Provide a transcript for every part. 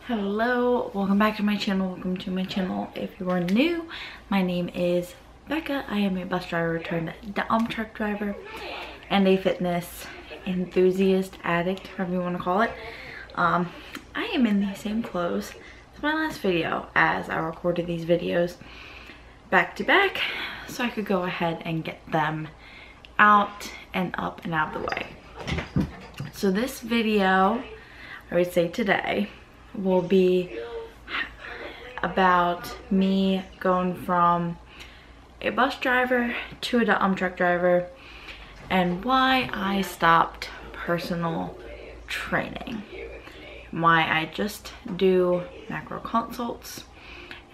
Hello, welcome back to my channel. Welcome to my channel. If you are new, my name is Becca. I am a bus driver turned dump truck driver and a fitness enthusiast, addict, however you want to call it. I am in the same clothes as my last video, as I recorded these videos back to back so I could go ahead and get them out and up and out of the way. So this video, I would say today, will be about me going from a bus driver to a dump truck driver and why I stopped personal training. Why I just do macro consults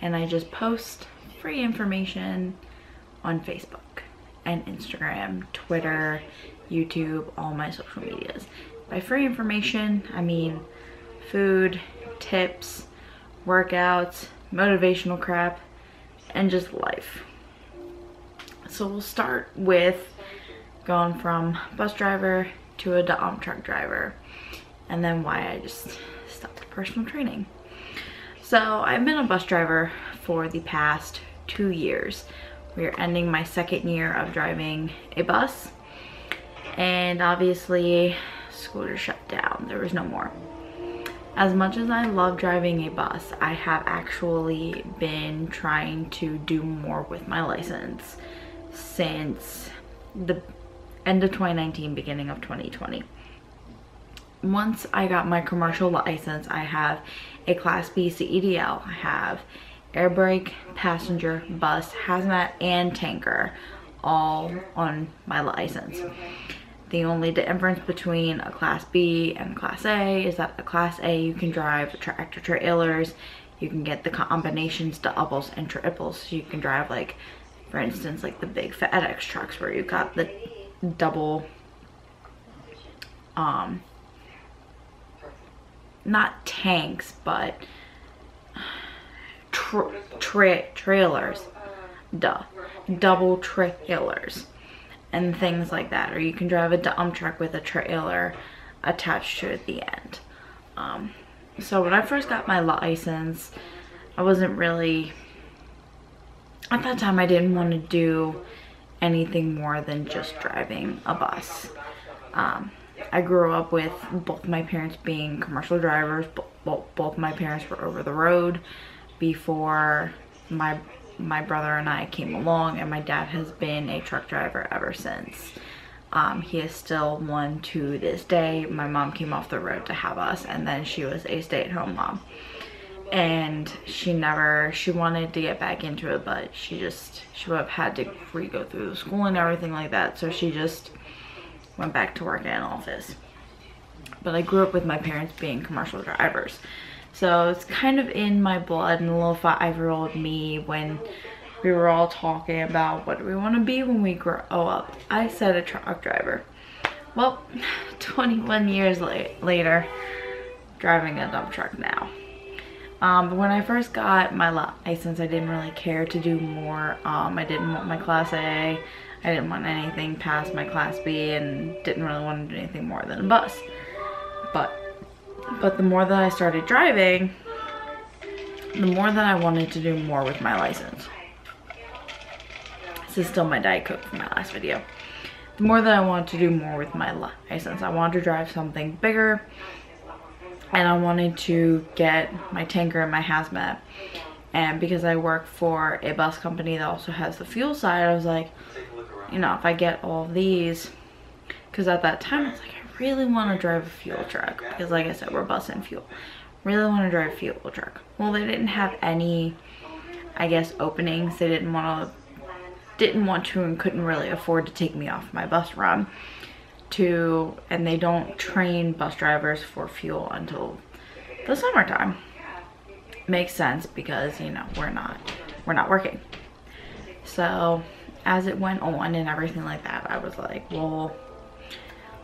and I just post free information on Facebook and Instagram, Twitter, YouTube, all my social medias. By free information, I mean food, tips, workouts, motivational crap, and just life. So we'll start with going from bus driver to a dump truck driver and then why I just stopped personal training. So I've been a bus driver for the past 2 years. We are ending my second year of driving a bus, and obviously school just shut down. There was no more. As much as I love driving a bus, I have actually been trying to do more with my license since the end of 2019, beginning of 2020. Once I got my commercial license, I have a Class B CDL. I have air brake, passenger, bus, hazmat, and tanker all on my license. The only difference between a Class B and Class A is that a Class A you can drive tractor trailers, you can get the combinations, doubles and triples. So you can drive, like, for instance, like the big FedEx trucks where you got the double, not tanks, but trailers, double trailers and things like that. Or you can drive a dump truck with a trailer attached to it at the end. So when I first got my license, I wasn't really, at that time I didn't want to do anything more than just driving a bus. I grew up with both my parents being commercial drivers. Both my parents were over the road before my brother and I came along, and my dad has been a truck driver ever since. He is still one to this day. My mom came off the road to have us, and then she was a stay-at-home mom. And she wanted to get back into it, but she would have had to go through the school and everything like that, so she just went back to work in an office. But I grew up with my parents being commercial drivers. So it's kind of in my blood, and a little 5-year-old me, when we were all talking about what do we want to be when we grow up, I said a truck driver. Well, 21 years later, driving a dump truck now. But when I first got my license, I didn't really care to do more. I didn't want my Class A. I didn't want anything past my Class B, and didn't really want to do anything more than a bus. But the more that I started driving, the more that I wanted to do more with my license. This is still my Diet Coke from my last video. The more that I wanted to do more with my license, I wanted to drive something bigger, and I wanted to get my tanker and my hazmat. And because I work for a bus company that also has the fuel side, I was like, you know, if I get all of these, because at that time I was like, I really want to drive a fuel truck, because like I said, we're busing fuel. Really want to drive a fuel truck. Well, they didn't have any, I guess, openings. They didn't want to and couldn't really afford to take me off my bus run and they don't train bus drivers for fuel until the summertime. Makes sense, because, you know, we're not working. So as it went on and everything like that, I was like, well,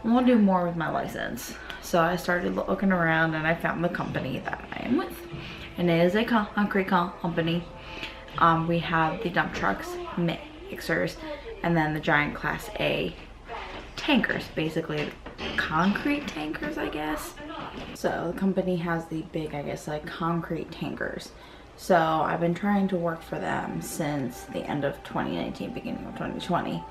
I want to do more with my license. So I started looking around, and I found the company that I am with, and it is a concrete company. We have the dump trucks, mixers, and then the giant Class A tankers, basically concrete tankers, I guess. So the company has the big, I guess, like concrete tankers. So I've been trying to work for them since the end of 2019, beginning of 2020.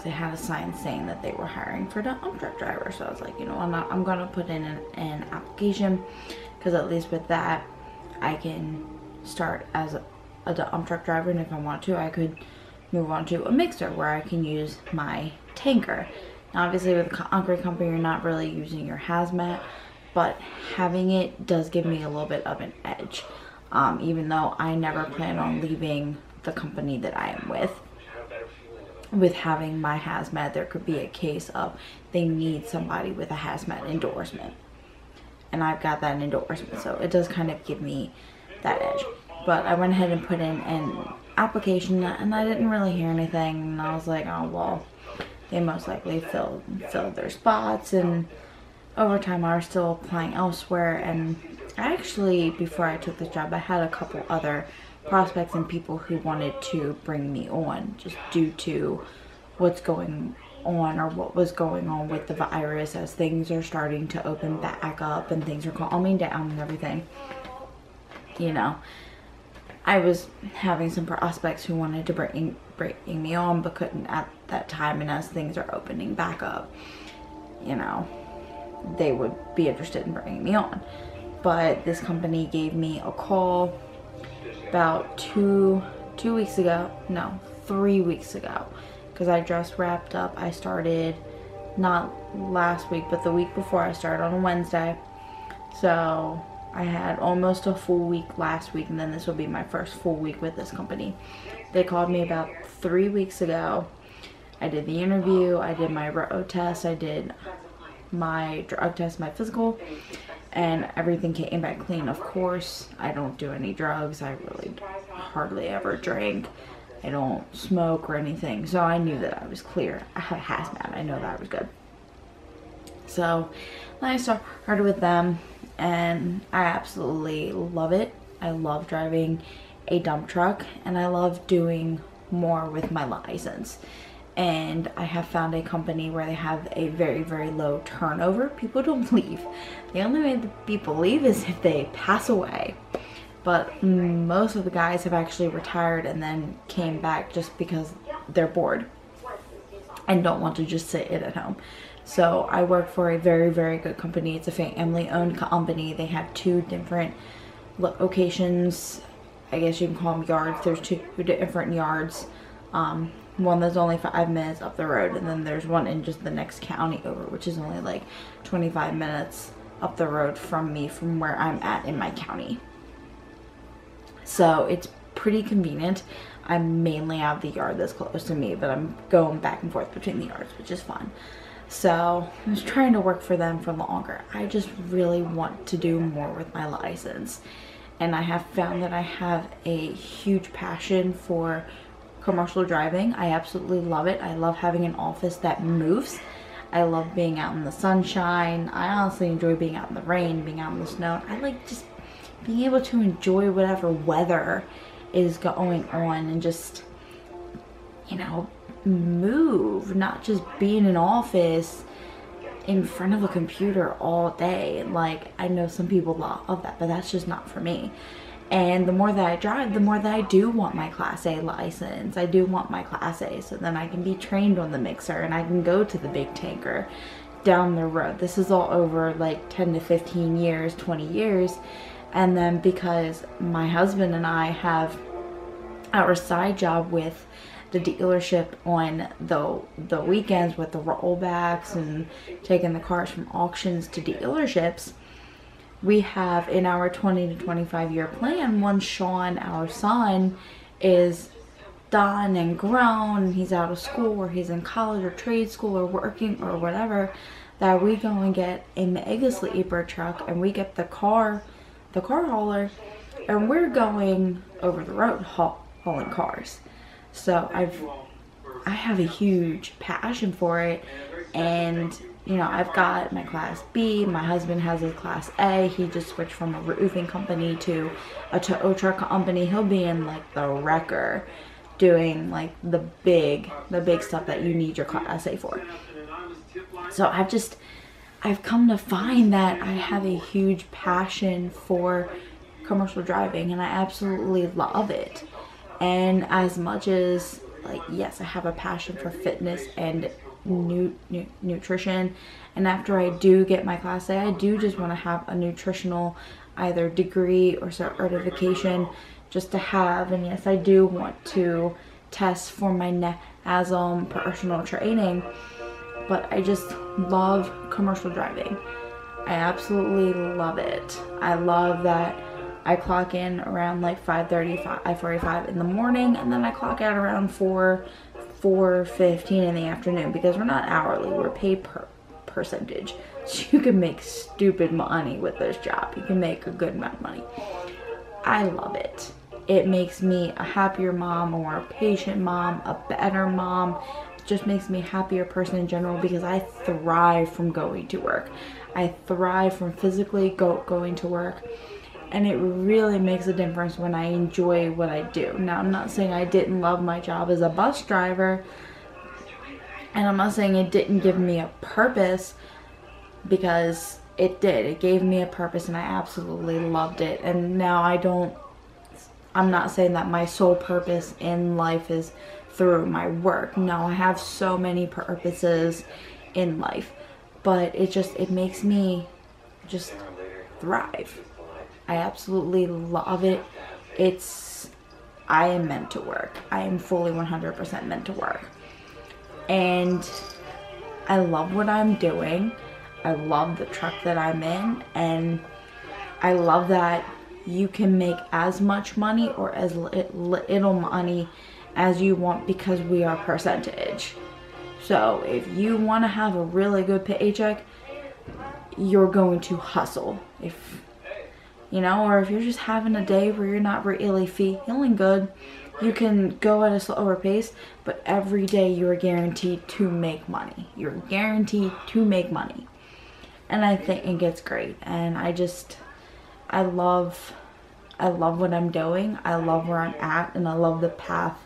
They had a sign saying that they were hiring for the dump truck driver. So I was like, you know, I'm gonna put in an application, because at least with that, I can start as a dump truck driver, and if I want to, I could move on to a mixer where I can use my tanker. Now, obviously with a concrete company, you're not really using your hazmat, but having it does give me a little bit of an edge. Even though I never plan on leaving the company that I am with having my hazmat, there could be a case of they need somebody with a hazmat endorsement, and I've got that endorsement, so it does kind of give me that edge. But I went ahead and put in an application, and I didn't really hear anything, and I was like, oh well, they most likely filled their spots, and over time I was still applying elsewhere. And I actually, before I took this job, I had a couple other prospects and people who wanted to bring me on, just due to what's going on, or what was going on with the virus, as things are starting to open back up and things are calming down and everything. You know, I was having some prospects who wanted to bring me on, but couldn't at that time, and as things are opening back up, you know, they would be interested in bringing me on. But this company gave me a call about 3 weeks ago, because I just wrapped up. I started not last week, but the week before. I started on a Wednesday, so I had almost a full week last week, and then this will be my first full week with this company. They called me about 3 weeks ago. I did the interview, I did my road test, I did my drug test, my physical, and everything came back clean. Of course, I don't do any drugs. I really hardly ever drink. I don't smoke or anything, so I knew that I was clear. I have hazmat, I know that I was good. So then I started with them, and I absolutely love it. I love driving a dump truck, and I love doing more with my license. And I have found a company where they have a very, very low turnover. People don't leave. The only way that people leave is if they pass away. But most of the guys have actually retired and then came back just because they're bored and don't want to just sit at home. So I work for a very, very good company. It's a family-owned company. They have 2 different locations. I guess you can call them yards. There's 2 different yards. One that's only 5 minutes up the road, and then there's one in just the next county over, which is only like 25 minutes up the road from me, from where I'm at in my county. So it's pretty convenient. I'm mainly out of the yard that's close to me, but I'm going back and forth between the yards, which is fun. So I was trying to work for them for longer. I just really want to do more with my license, and I have found that I have a huge passion for commercial driving. I absolutely love it. I love having an office that moves. I love being out in the sunshine. I honestly enjoy being out in the rain, being out in the snow. I like just being able to enjoy whatever weather is going on, and just, you know, move, not just be in an office in front of a computer all day. Like, I know some people love that, but that's just not for me. And the more that I drive, the more that I do want my Class A license. I do want my Class A, so then I can be trained on the mixer and I can go to the big tanker down the road. This is all over like 10 to 15 years, 20 years. And then because my husband and I have our side job with the dealership on the weekends with the rollbacks and taking the cars from auctions to dealerships, we have in our 20 to 25 year plan, once Sean, our son, is done and grown, and he's out of school, or he's in college or trade school or working or whatever, that we go and get a mega sleeper truck, and we get the car hauler, and we're going over the road hauling cars. So I have a huge passion for it. And you know, I've got my Class B, my husband has his Class A. He just switched from a roofing company to a tow truck company. He'll be in like the wrecker, doing like the big stuff that you need your Class A for. So I've come to find that I have a huge passion for commercial driving, and I absolutely love it. And as much as, like, yes, I have a passion for fitness and nutrition, and after I do get my Class A, I do just want to have a nutritional either degree or certification just to have. And yes, I do want to test for my NASM personal training, but I just love commercial driving. I absolutely love it. I love that I clock in around like 5:45 in the morning, and then I clock out around 4:15 in the afternoon, because we're not hourly, we're paid per percentage. So you can make stupid money with this job. You can make a good amount of money. I love it. It makes me a happier mom, a more patient mom, a better mom. It just makes me a happier person in general, because I thrive from going to work. I thrive from physically going to work. And it really makes a difference when I enjoy what I do. Now, I'm not saying I didn't love my job as a bus driver, and I'm not saying it didn't give me a purpose, because it did. It gave me a purpose, and I absolutely loved it. And now I'm not saying that my sole purpose in life is through my work. No, I have so many purposes in life, but it makes me just thrive. I absolutely love it. I am meant to work. I am fully 100% meant to work. And I love what I'm doing. I love the truck that I'm in. And I love that you can make as much money or as little money as you want, because we are percentage. So if you want to have a really good paycheck, you're going to hustle. Or if you're just having a day where you're not really feeling good, you can go at a slower pace, but every day you are guaranteed to make money. You're guaranteed to make money. And I think it gets great. And I love what I'm doing. I love where I'm at, and I love the path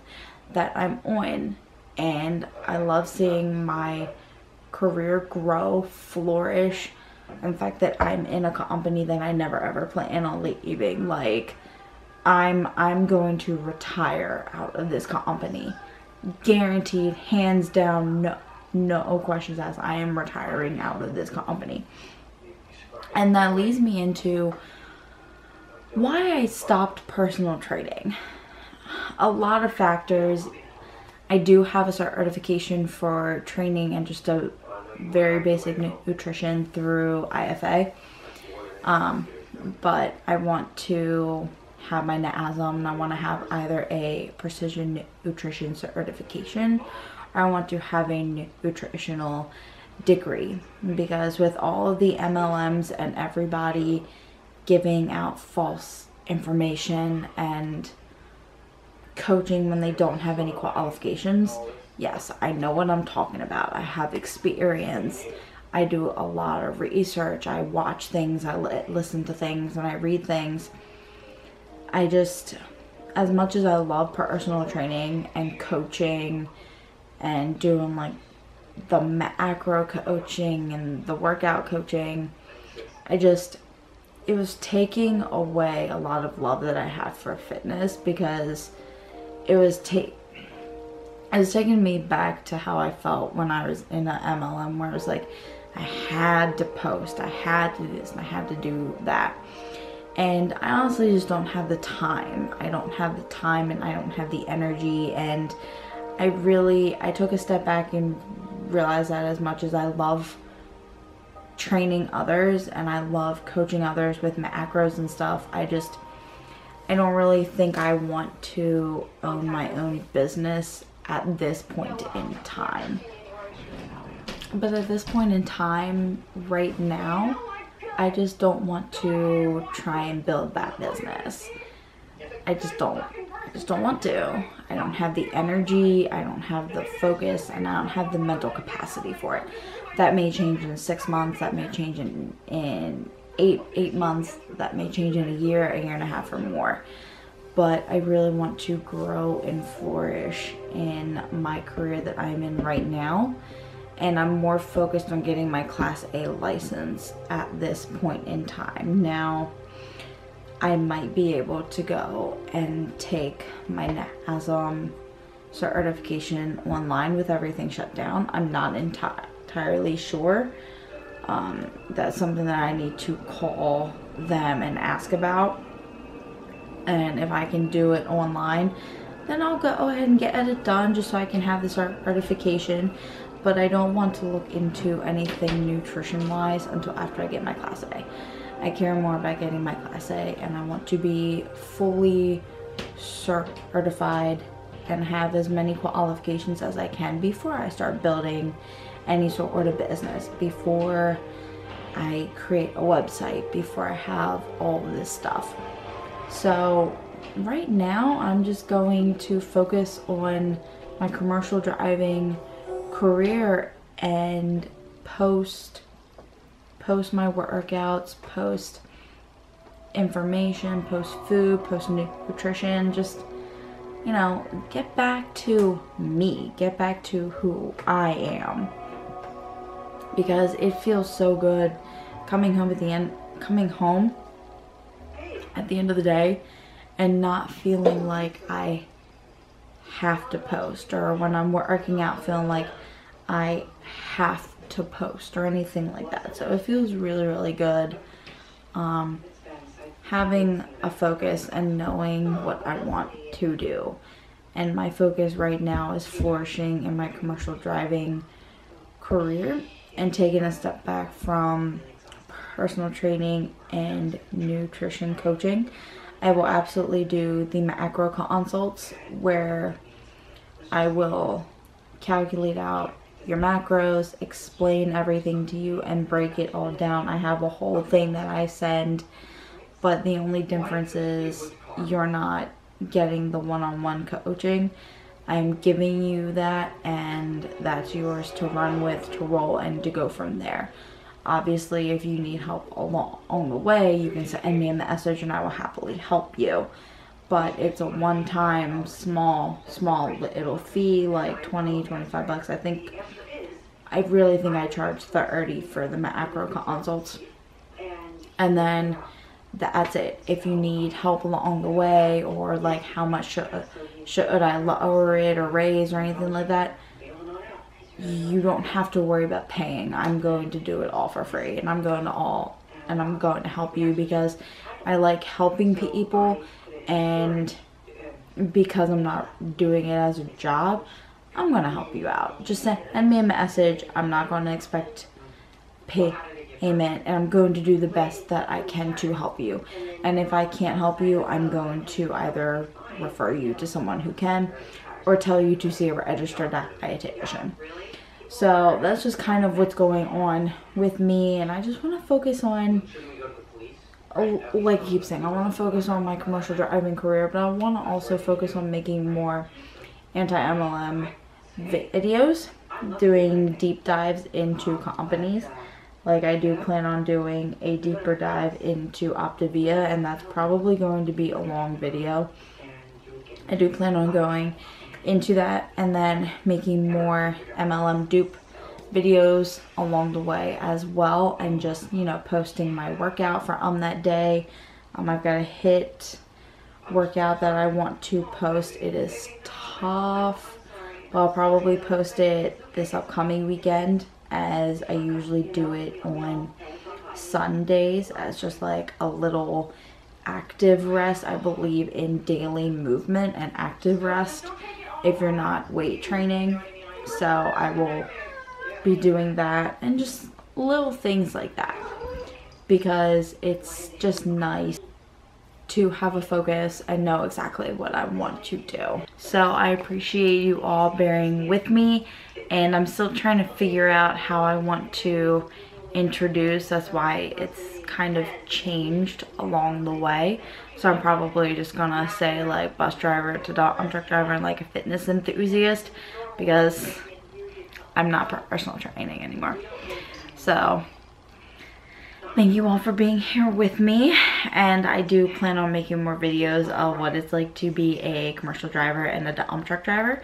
that I'm on. And I love seeing my career grow, flourish. In fact, that I'm in a company that I never ever plan on leaving. Like, I'm going to retire out of this company, guaranteed, hands down, no questions asked. I am retiring out of this company. And that leads me into why I stopped personal training. A lot of factors. I do have a certification for training and just a very basic nutrition through IFA, but I want to have my NASM, and I want to have either a precision nutrition certification, or I want to have a nutritional degree, because with all of the MLMs and everybody giving out false information and coaching when they don't have any qualifications, yes, I know what I'm talking about. I have experience. I do a lot of research. I watch things. I listen to things, and I read things. As much as I love personal training and coaching and doing like the macro coaching and the workout coaching, it was taking away a lot of love that I had for fitness, because it was taking me back to how I felt when I was in an MLM, where it was like, I had to post, I had to do this, and I had to do that. And I honestly just don't have the time. I don't have the time, and I don't have the energy. And I took a step back and realized that as much as I love training others and I love coaching others with macros and stuff, I don't really think I want to own my own business at this point in time. But at this point in time, right now, I just don't want to try and build that business. I just don't want to. I don't have the energy, I don't have the focus, and I don't have the mental capacity for it. That may change in 6 months, that may change in eight months, that may change in a year and a half or more. But I really want to grow and flourish in my career that I'm in right now. and I'm more focused on getting my Class A license at this point in time. Now, I might be able to go and take my NASM certification online with everything shut down. I'm not entirely sure. That's something that I need to call them and ask about. And if I can do it online, then I'll go ahead and get it done just so I can have the certification. But I don't want to look into anything nutrition wise until after I get my Class A. I care more about getting my Class A, and I want to be fully certified and have as many qualifications as I can before I start building any sort of business, before I create a website, before I have all of this stuff. So right now I'm just going to focus on my commercial driving career and post my workouts, post information, post food, post nutrition, just, you know, get back to me, get back to who I am, because it feels so good coming home at the end of the day and not feeling like I have to post, or when I'm working out feeling like I have to post or anything like that. So it feels really, really good having a focus and knowing what I want to do. And my focus right now is flourishing in my commercial driving career and taking a step back from personal training and nutrition coaching. I will absolutely do the macro consults where I will calculate out your macros, explain everything to you, and break it all down. I have a whole thing that I send, but the only difference is you're not getting the one-on-one coaching. I'm giving you that, and that's yours to run with, to roll, and to go from there. Obviously, if you need help along the way, you can send me a message and I will happily help you. But it's a one-time small little fee, like 20, 25 bucks. I really think I charge 30 for the macro consults. And then that's it. If you need help along the way, or like how much should I lower it or raise or anything like that, you don't have to worry about paying. I'm going to do it all for free, and I'm going to help you because I like helping people, and because I'm not doing it as a job, I'm going to help you out. Just send me a message. I'm not going to expect payment, and I'm going to do the best that I can to help you. And if I can't help you, I'm going to either refer you to someone who can, or tell you to see a registered dietitian. So that's just kind of what's going on with me, and I just want to focus on, like I keep saying, I want to focus on my commercial driving career, but I want to also focus on making more anti-MLM videos, doing deep dives into companies. Like I do plan on doing a deeper dive into Optavia, and that's probably going to be a long video. I do plan on going into that, and then making more MLM dupe videos along the way as well, and just, you know, posting my workout for that day. I've got a HIIT workout that I want to post. It is tough, but I'll probably post it this upcoming weekend, as I usually do it on Sundays as just like a little active rest. I believe in daily movement and active rest if you're not weight training. So I will be doing that, and just little things like that, because it's just nice to have a focus and know exactly what I want to do. So I appreciate you all bearing with me, and I'm still trying to figure out how I want to introduce. That's why it's kind of changed along the way. So I'm probably just gonna say like bus driver to dump truck driver and like a fitness enthusiast, because I'm not personal training anymore. So thank you all for being here with me, and I do plan on making more videos of what it's like to be a commercial driver and a dump truck driver,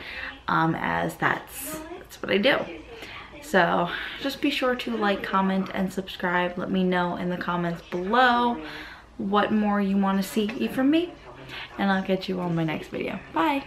as that's what I do. So just be sure to like, comment, and subscribe. Let me know in the comments below what more you want to see from me, and I'll catch you on my next video. Bye.